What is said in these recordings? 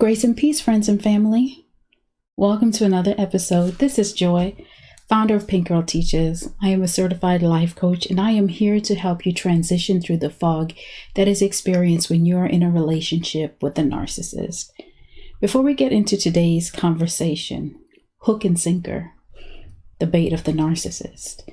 Grace and peace, friends and family. Welcome to another episode. This is Joy, founder of Pink Girl Teaches. I am a certified life coach, and I am here to help you transition through the fog that is experienced when you're in a relationship with a narcissist. Before we get into today's conversation, hook and sinker, the bait of the narcissist,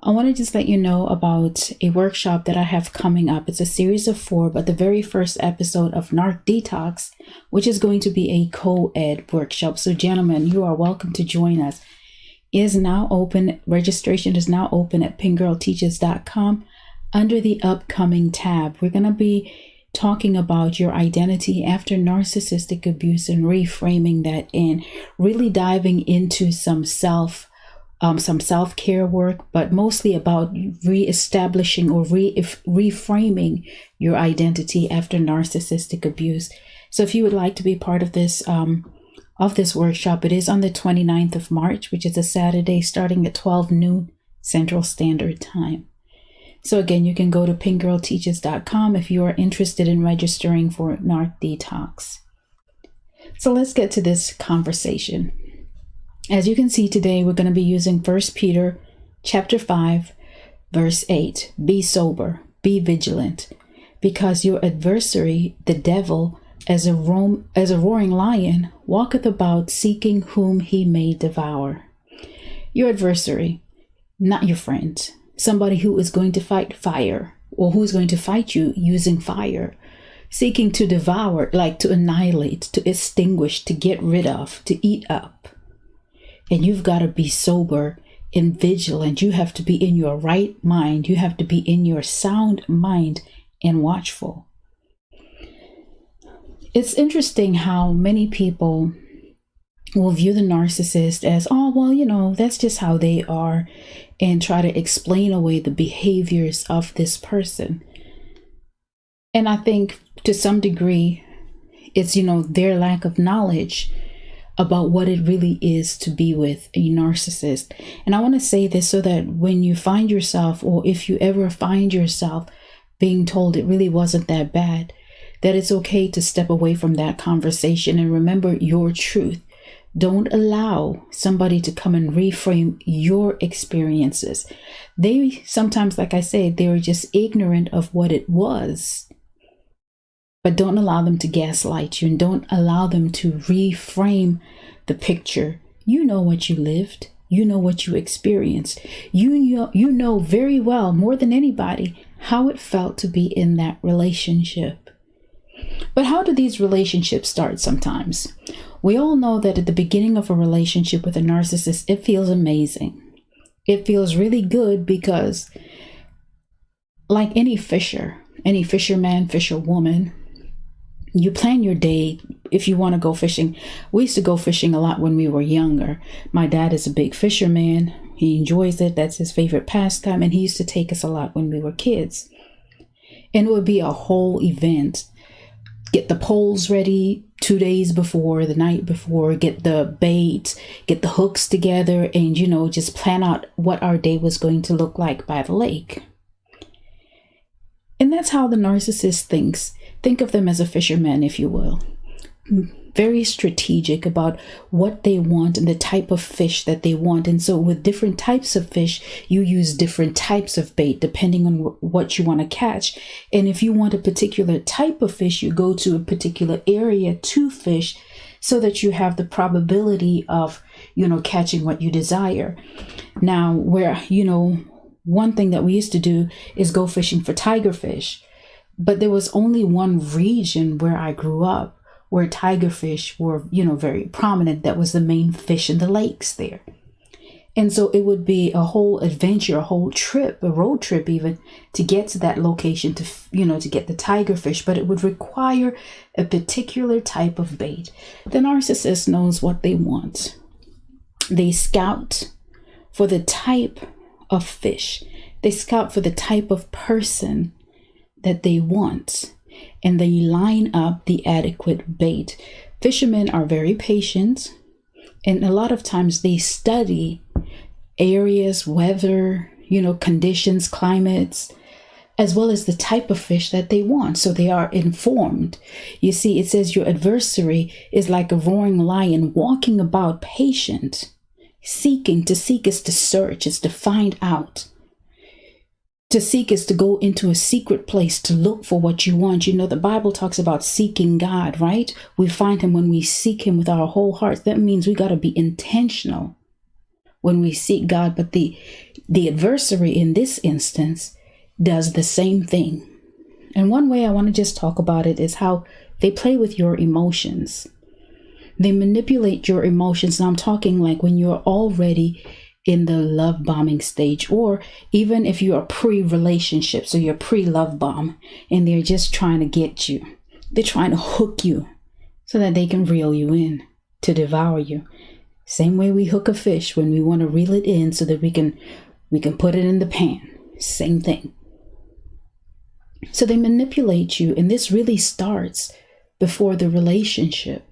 I want to just let you know about a workshop that I have coming up. It's a series of 4, but the very first episode of Narc Detox, which is going to be a co-ed workshop. So gentlemen, you are welcome to join us. It is now open. Registration is now open at pinkgirlteaches.com under the upcoming tab. We're going to be talking about your identity after narcissistic abuse and reframing that, and really diving into some self-care work, but mostly about reestablishing or reframing your identity after narcissistic abuse. So if you would like to be part of this workshop, it is on the 29th of March, which is a Saturday, starting at 12 noon Central Standard Time. So again, you can go to pinkgirlteaches.com if you are interested in registering for Narc Detox. So let's get to this conversation. As you can see today, we're going to be using 1 Peter chapter 5, verse 8. Be sober, be vigilant, because your adversary, the devil, as a roaring lion, walketh about seeking whom he may devour. Your adversary, not your friend, somebody who is going to fight fire, or who is going to fight you using fire, seeking to devour, like to annihilate, to extinguish, to get rid of, to eat up. And you've got to be sober and vigilant. You have to be in your right mind. You have to be in your sound mind and watchful. It's interesting how many people will view the narcissist as, oh, well, that's just how they are, and try to explain away the behaviors of this person. And I think to some degree, it's, their lack of knowledge about what it really is to be with a narcissist. And I want to say this so that when you find yourself, or if you ever find yourself being told it really wasn't that bad, that it's okay to step away from that conversation and remember your truth. Don't allow somebody to come and reframe your experiences. They sometimes, like I said, they were just ignorant of what it was. But don't allow them to gaslight you, and don't allow them to reframe the picture. You know what you lived. You know what you experienced. You know very well, more than anybody, how it felt to be in that relationship. But how do these relationships start sometimes? We all know that at the beginning of a relationship with a narcissist, it feels amazing. It feels really good because, like any fisherman, fisherwoman, you plan your day if you want to go fishing. We used to go fishing a lot when we were younger. My dad is a big fisherman. He enjoys it. That's his favorite pastime. And he used to take us a lot when we were kids. And it would be a whole event. Get the poles ready 2 days before, the night before, get the bait, get the hooks together, and, just plan out what our day was going to look like by the lake. And that's how the narcissist thinks. Think of them as a fisherman, if you will. Very strategic about what they want and the type of fish that they want. And so with different types of fish, you use different types of bait depending on what you want to catch. And if you want a particular type of fish, you go to a particular area to fish so that you have the probability of, catching what you desire. Now, one thing that we used to do is go fishing for tigerfish. But there was only one region where I grew up where tigerfish were, very prominent. That was the main fish in the lakes there. And so it would be a whole adventure, a whole trip, a road trip even, to get to that location to get the tigerfish. But it would require a particular type of bait. The narcissist knows what they want. They scout for the type of fish. They scout for the type of person that they want, and they line up the adequate bait. Fishermen are very patient, and a lot of times they study areas, weather, conditions, climates, as well as the type of fish that they want. So they are informed. You see, it says your adversary is like a roaring lion walking about patient, seeking. To seek is to search, is to find out. To seek is to go into a secret place to look for what you want. You know, the Bible talks about seeking God, right? We find him when we seek him with our whole hearts. That means we got to be intentional when we seek God. But the adversary in this instance does the same thing. And one way I want to just talk about it is how they play with your emotions. They manipulate your emotions. Now I'm talking like when you're already in the love bombing stage, or even if you're pre-relationship, so you're pre-love bomb, and they're just trying to get you. They're trying to hook you so that they can reel you in to devour you. Same way we hook a fish when we want to reel it in so that we can put it in the pan. Same thing. So they manipulate you, and this really starts before the relationship.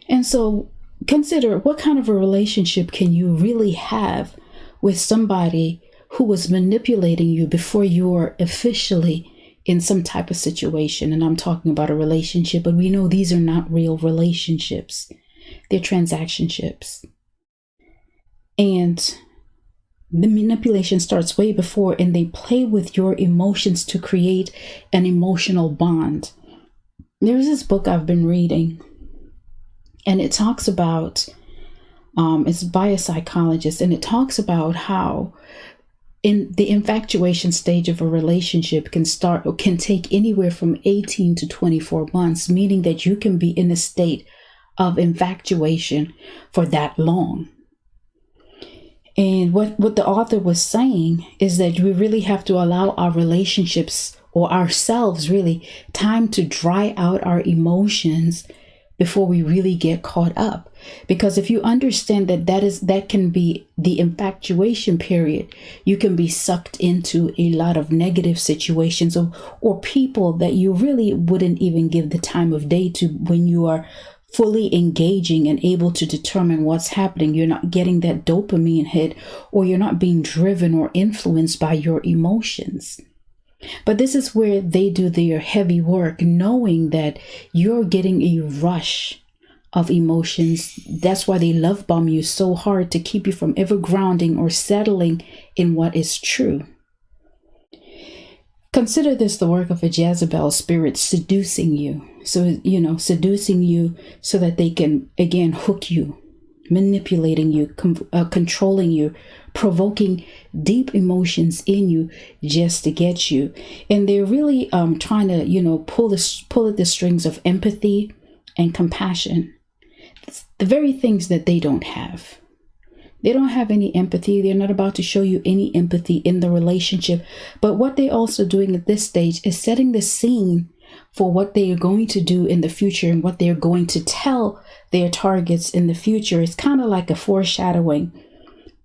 And so consider, what kind of a relationship can you really have with somebody who was manipulating you before you're officially in some type of situation? And I'm talking about a relationship, but we know these are not real relationships. They're transactionships. And the manipulation starts way before, and they play with your emotions to create an emotional bond. There's this book I've been reading, and it talks about, it's by a psychologist, and it talks about how in the infatuation stage of a relationship can take anywhere from 18 to 24 months, meaning that you can be in a state of infatuation for that long. And what the author was saying is that we really have to allow our relationships, or ourselves really, time to dry out our emotions before we really get caught up. Because if you understand that can be the infatuation period, you can be sucked into a lot of negative situations or people that you really wouldn't even give the time of day to when you are fully engaging and able to determine what's happening. You're not getting that dopamine hit, or you're not being driven or influenced by your emotions. But this is where they do their heavy work, knowing that you're getting a rush of emotions. That's why they love bomb you so hard, to keep you from ever grounding or settling in what is true. Consider this the work of a Jezebel spirit seducing you. So, seducing you so that they can, again, hook you, manipulating you, controlling you, provoking deep emotions in you just to get you. And they're really trying to, pull at the strings of empathy and compassion. The very things that they don't have. They don't have any empathy. They're not about to show you any empathy in the relationship. But what they're also doing at this stage is setting the scene for what they are going to do in the future and what they're going to tell their targets in the future. It's kind of like a foreshadowing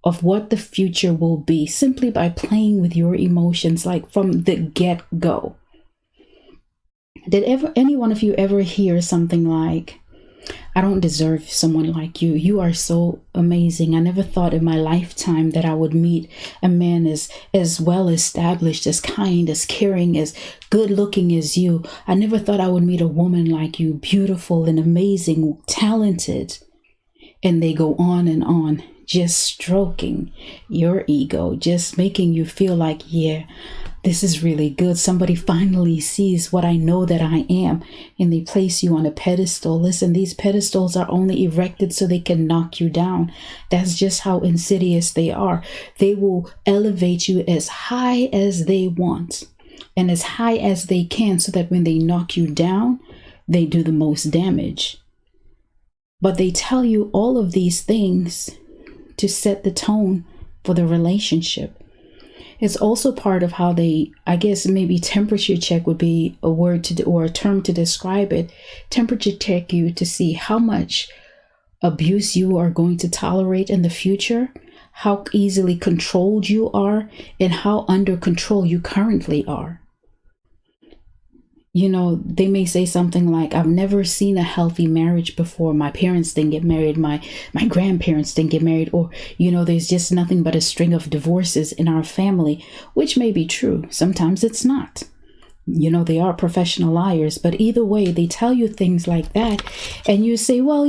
of what the future will be, simply by playing with your emotions, like from the get-go. Did any one of you ever hear something like, "I don't deserve someone like you. You are so amazing. I never thought in my lifetime that I would meet a man as well established, as kind, as caring, as good looking as you. I never thought I would meet a woman like you, beautiful and amazing, talented." And they go on, just stroking your ego, just making you feel like, yeah, this is really good. Somebody finally sees what I know that I am, and they place you on a pedestal. Listen, these pedestals are only erected so they can knock you down. That's just how insidious they are. They will elevate you as high as they want and as high as they can, so that when they knock you down, they do the most damage. But they tell you all of these things to set the tone for the relationship. It's also part of how they, I guess maybe temperature check would be a word or a term to describe it. Temperature check you to see how much abuse you are going to tolerate in the future, how easily controlled you are, and how under control you currently are. They may say something like, I've never seen a healthy marriage before. My parents didn't get married. My grandparents didn't get married. Or, there's just nothing but a string of divorces in our family, which may be true. Sometimes it's not. They are professional liars. But either way, they tell you things like that. And you say, well,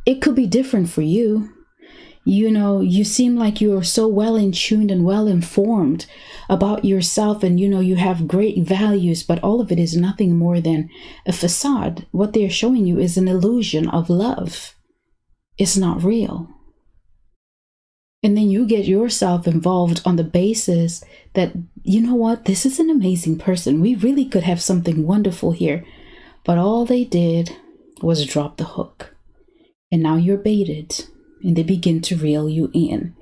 it could be different for you. You seem like you're so well in tuned and well informed about yourself, and you have great values, but all of it is nothing more than a facade. What they're showing you is an illusion of love. It's not real. And then you get yourself involved on the basis that, this is an amazing person. We really could have something wonderful here. But all they did was drop the hook. And now you're baited. And they begin to reel you in.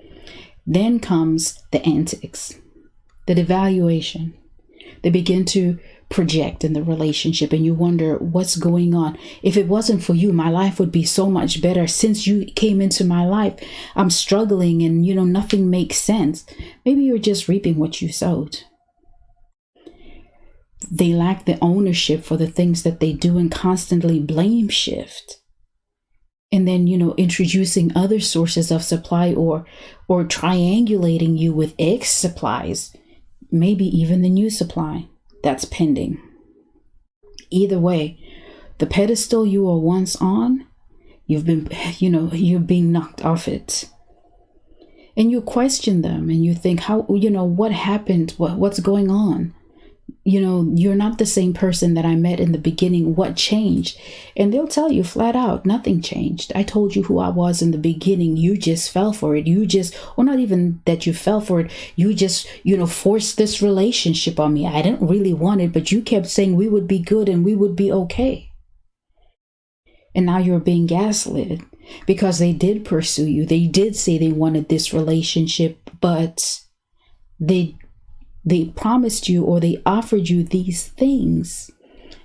Then comes the antics, the devaluation. They begin to project in the relationship, and you wonder what's going on. If it wasn't for you, my life would be so much better. Since you came into my life, I'm struggling and, nothing makes sense. Maybe you're just reaping what you sowed. They lack the ownership for the things that they do and constantly blame shift. And then, introducing other sources of supply or triangulating you with X supplies, maybe even the new supply that's pending. Either way, the pedestal you were once on, you're being knocked off it. And you question them and you think, how, what happened? What's going on? You're not the same person that I met in the beginning. What changed? And they'll tell you flat out, nothing changed. I told you who I was in the beginning. You just fell for it. Or not even that you fell for it. You just, forced this relationship on me. I didn't really want it, but you kept saying we would be good and we would be okay. And now you're being gaslit because they did pursue you. They did say they wanted this relationship, but they promised you or they offered you these things,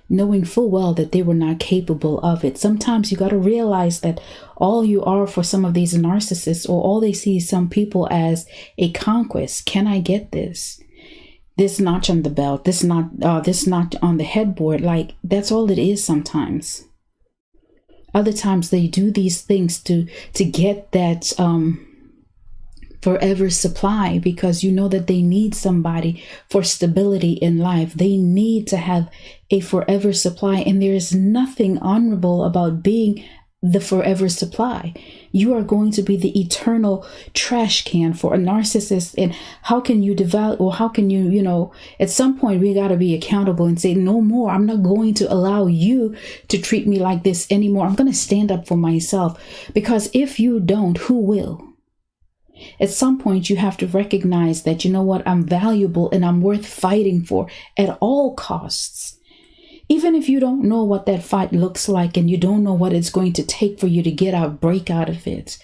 knowing full well that they were not capable of it. Sometimes you got to realize that all you are for some of these narcissists, or all they see some people as a conquest. Can I get this? This notch on the belt, this notch on the headboard, like that's all it is sometimes. Other times they do these things to get that forever supply, because that they need somebody for stability in life. They need to have a forever supply, and there is nothing honorable about being the forever supply. You are going to be the eternal trash can for a narcissist. And how can you develop, or how can you, at some point we got to be accountable and say, no more. I'm not going to allow you to treat me like this anymore. I'm going to stand up for myself, because if you don't, who will? At some point, you have to recognize that, I'm valuable and I'm worth fighting for at all costs. Even if you don't know what that fight looks like and you don't know what it's going to take for you to break out of it.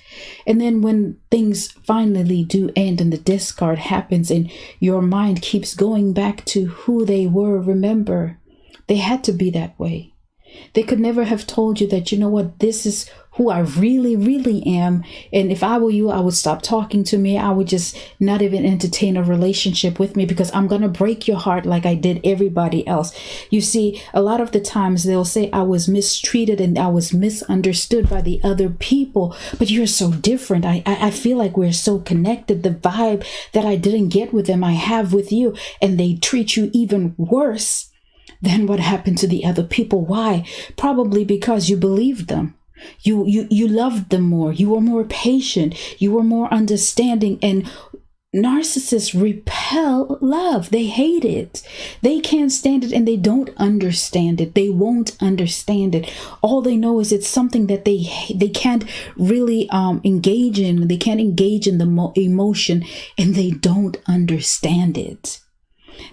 And then when things finally do end and the discard happens and your mind keeps going back to who they were, remember, they had to be that way. They could never have told you that, this is who I really, really am. And if I were you, I would stop talking to me. I would just not even entertain a relationship with me, because I'm going to break your heart like I did everybody else. You see, a lot of the times they'll say I was mistreated and I was misunderstood by the other people, but you're so different. I feel like we're so connected. The vibe that I didn't get with them, I have with you, and they treat you even worse than what happened to the other people. Why? Probably because you believed them. You loved them more. You were more patient. You were more understanding. And narcissists repel love. They hate it. They can't stand it, and they don't understand it. They won't understand it. All they know is it's something that they can't really engage in. They can't engage in the emotion, and they don't understand it.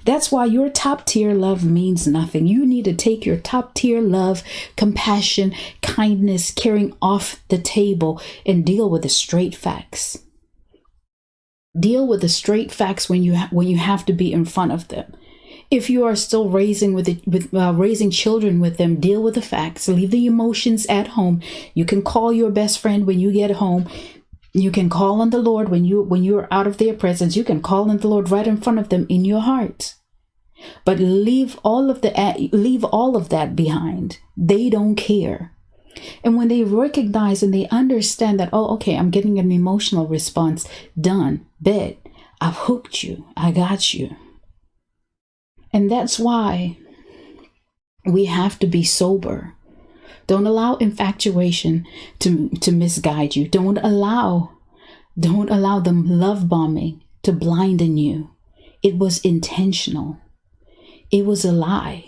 That's why your top tier love means nothing. You need to take your top tier love, compassion, kindness, caring off the table and deal with the straight facts. Deal with the straight facts when you have to be in front of them. If you are still raising children with them, deal with the facts. Leave the emotions at home. You can call your best friend when you get home. You can call on the Lord when you're out of their presence. You can call on the Lord right in front of them in your heart. But leave all of that behind. They don't care. And when they recognize and they understand that, oh, okay, I'm getting an emotional response, done, bet, I've hooked you, I got you. And that's why we have to be sober. Don't allow infatuation to misguide you. Don't allow them love bombing to blinden you. It was intentional. It was a lie.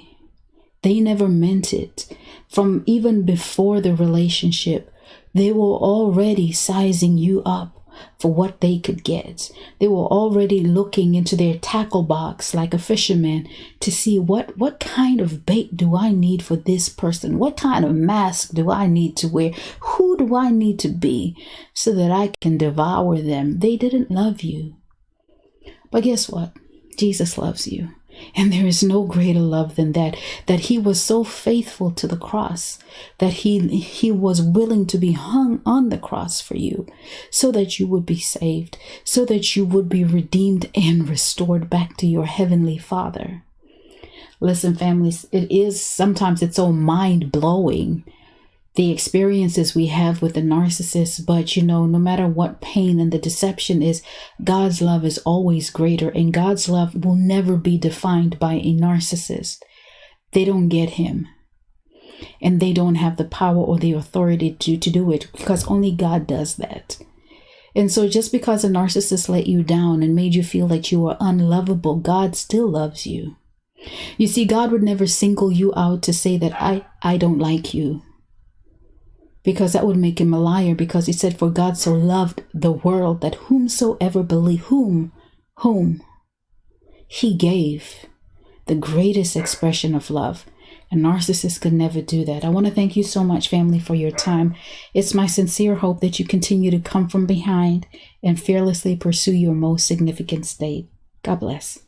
They never meant it. From even before the relationship, they were already sizing you up for what they could get. They were already looking into their tackle box like a fisherman to see what kind of bait do I need for this person? What kind of mask do I need to wear? Who do I need to be so that I can devour them? They didn't love you. But guess what? Jesus loves you. And there is no greater love than that he was so faithful to the cross, that he was willing to be hung on the cross for you so that you would be saved, so that you would be redeemed and restored back to your heavenly Father. Listen, families, sometimes it's so mind-blowing, the experiences we have with the narcissist, but no matter what pain and the deception is, God's love is always greater, and God's love will never be defined by a narcissist. They don't get him, and they don't have the power or the authority to do it, because only God does that. And so just because a narcissist let you down and made you feel that you were unlovable, God still loves you. You see, God would never single you out to say that I don't like you, because that would make him a liar, because he said, for God so loved the world that whomsoever believe, whom he gave the greatest expression of love. A narcissist could never do that. I want to thank you so much, family, for your time. It's my sincere hope that you continue to come from behind and fearlessly pursue your most significant state. God bless.